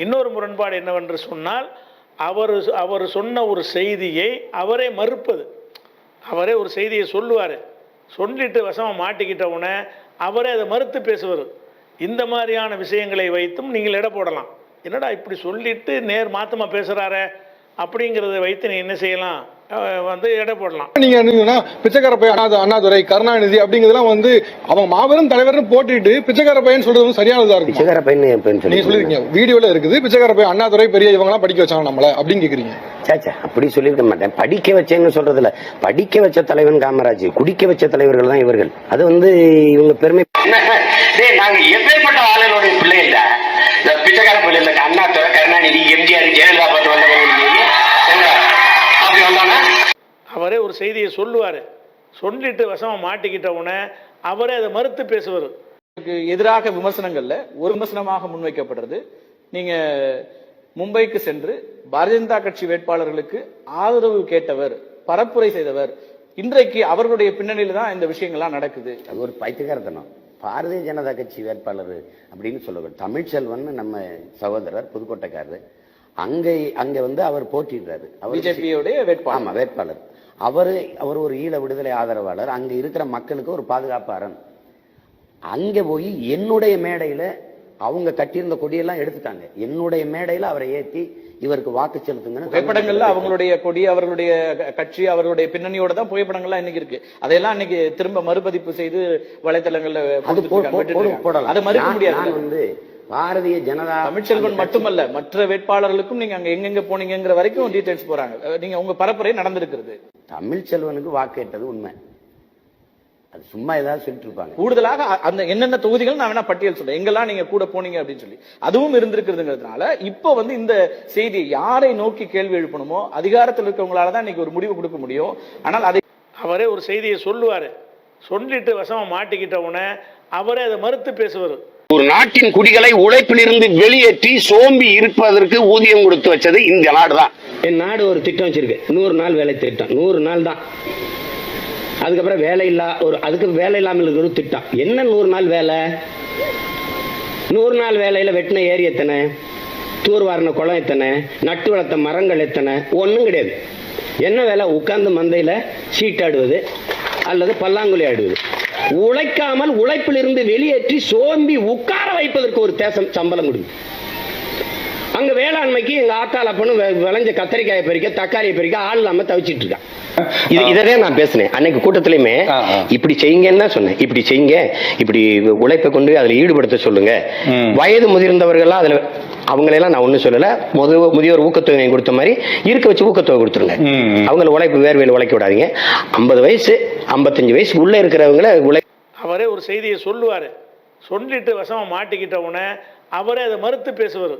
இன்னொரு முரண்பாடு என்னவென்று சொன்னால், அவர் சொன்ன ஒரு செய்தியை அவரே மறுப்பது. அவரே ஒரு செய்தியை சொல்லுவார், சொல்லிட்டு வசமாக மாட்டிக்கிட்டவுடனே அவரே அதை மறுத்து பேசுவார். இந்த மாதிரியான விஷயங்களை வைத்தும் நீங்கள் எடை போடலாம். என்னடா இப்படி சொல்லிட்டு மாற்றமாக பேசுகிறாரே அப்படிங்கிறத வைத்து நீ என்ன செய்யலாம், எடை போடலாம். நீங்க என்னன்னா பிச்சைக்கார பையன் அண்ணாதுரை கருணாநிதி அப்படிங்கிறதுலாம் அவங்க மாபெரும் தலைவர்னு போட்டுட்டு பிச்சைக்கார பையன் சொல்றது சரியானதா இருக்கும். பிச்சைக்கார பையன் நீங்க சொல்லிருக்கீங்க, வீடியோல இருக்குது பிச்சைக்கார பையன் அண்ணாதுரை பெரிய இவங்க எல்லாம் படிக்க வச்சாங்க நம்மள அப்படின்னு கேக்குறீங்க. சாச்சா அப்படி சொல்லிருக்க மாட்டேன். படிக்க வச்சேன்னு சொல்றதுல படிக்க வச்ச தலைவன் காமராஜ், குடிக்க வச்ச தலைவர்கள் தான் இவர்கள். அது இவங்க பெருமை. நாங்க எப்பேற்பட்ட ஆளுடைய பிள்ளை இல்ல, இந்த பிச்சைக்கார பிள்ளை இல்ல. அண்ணாதுரை கருணாநிதி எம்ஜிஆர் ஜெயலலிதா பார்த்து வந்த அவரே ஒரு செய்தியை சொல்லுவார், சொல்லிட்டு வசமாக மாட்டிக்கிட்டவுடனே அவரே அதை மறுத்து பேசுவார். எதிராக விமர்சனங்கள்ல ஒரு விமர்சனமாக முன்வைக்கப்படுறது, நீங்க மும்பைக்கு சென்று பாரதிய ஜனதா கட்சி வேட்பாளர்களுக்கு ஆதரவு கேட்டவர், பரப்புரை செய்தவர், இன்றைக்கு அவர்களுடைய பின்னணியில தான் இந்த விஷயங்கள்லாம் நடக்குது. அது ஒரு பைத்தியக்காரத்தனம். பாரதிய ஜனதா கட்சி வேட்பாளர் அப்படின்னு சொல்லுவார். தமிழ்ச்செல்வன் நம்ம சகோதரர் புதுக்கோட்டைக்காரர். அங்க அவர் போட்டிடுறாரு. பிஜேபியோட வேட்பாளர். அவர் ஒரு ஈழ விடுதலை ஆதரவாளர். அங்க இருக்கிற மக்களுக்கு ஒரு பாதுகாப்பு அரண். அங்க போய் என்னுடைய மேடையில அவங்க கட்டியிருந்த கொடியெல்லாம் எடுத்துட்டாங்க. என்னுடைய மேடையில அவரை ஏற்றி இவருக்கு வாக்கு செலுத்துங்க. புகைப்படங்கள்ல அவங்களுடைய கொடி, அவர்களுடைய கட்சி, அவர்களுடைய பின்னணியோட தான் புகைப்படங்கள்லாம் இன்னைக்கு இருக்கு. அதையெல்லாம் இன்னைக்கு திரும்ப மறுபதிப்பு செய்து வலைதளங்கள்ல அதை மறுக்க முடியாது. பாரதிய ஜனதா தமிழ்ச்செல்வன் மட்டுமல்ல, மற்ற வேட்பாளர்களுக்கும் நீங்க அங்க எங்கெங்க போனீங்கிற வரைக்கும் டீடைல்ஸ் போறாங்க. நீங்க உங்க பரப்புரை நடந்திருக்கிறது. தமிழ்ச்செல்வனுக்கு வாக்கு கேட்டது உண்மை. அது சும்மா ஏதாவது சொல்லிட்டு இருப்பாங்க. கூடுதலாக அந்த என்னென்ன தொகுதிகள் நான் வேணா பட்டியல் சொல்றேன், எங்கெல்லாம் நீங்க கூட போனீங்க அப்படின்னு சொல்லி அதுவும் இருந்திருக்கிறதுங்கிறதுனால இப்போ இந்த செய்தி யாரை நோக்கி கேள்வி எழுப்பணுமோ அதிகாரத்தில் இருக்கவங்களால தான் இன்னைக்கு ஒரு முடிவு கொடுக்க முடியும். ஆனால் அதை அவரே ஒரு செய்தியை சொல்லுவார், சொல்லிட்டு வசமாக மாட்டிக்கிட்டவுடனே அவரே அதை மறுத்து பேசுவார். ஒரு நாட்டின் குடிகளை உழைப்பிலிருந்து வெளியேற்றி சோம்பி இருப்பதற்கு ஊதியம் கொடுத்து வச்சது இந்த நாடு தான். என் நாடு ஒரு திட்டம் வச்சிருக்கு, 100 நாள் வேலை திட்டம். 100 நாள் தான். அதுக்கப்புறம் அதுக்கு வேலை இல்லாமல் இருக்கிற ஒரு திட்டம். என்ன 100 நாள் வேலை? 100 நாள் வேலையில வெட்டின ஏரி எத்தனை, தூர்வாரின குளம் எத்தனை, நட்டு வளர்த்த மரங்கள் எத்தனை? ஒன்றும் கிடையாது. என்ன வேலை? உட்கார்ந்து மந்தையில சீட்டாடுவது அல்லது பல்லாங்குழி ஆடுவது. உழைக்காமல் உழைப்பிலிருந்து வெளியேற்றி சோம்பி உட்கார வைப்பதற்கு ஒரு தேசம் சம்பளம் கொடுக்கும். அங்க வேளாண்மைக்கு எங்க ஆத்தால பொண்ணு விளைஞ்ச கத்திரிக்காயை பறிக்க, தக்காளியை பறிக்க ஆள் இல்லாம தவிச்சிட்டு இருக்கான். இதே நான் பேசினேன் அன்னைக்கு கூட்டத்திலயுமே. இப்படி செய்யுங்கன்னு தான் சொன்னேன். இப்படி செய்யுங்க, இப்படி உழைப்பை கொண்டு அதுல ஈடுபடுத்த சொல்லுங்க. வயது முதிர்ந்தவர்கள்லாம் அதுல அவங்களெல்லாம் நான் ஒன்னும் சொல்லல. முதியோர் ஊக்கத்தொகை கொடுத்த மாதிரி இருக்க வச்சு ஊக்கத்தொகை கொடுத்துருங்க. அவங்களை உழைப்பு வேர்வையில் உழைக்க விடாதீங்க. 50 வயசு 55 வயசு உள்ள இருக்கிறவங்களை அவரே ஒரு செய்தியை சொல்லுவார், சொல்லிட்டு வசமாக மாட்டிக்கிட்டவுடனே அவரே அதை மறுத்து பேசுவார்.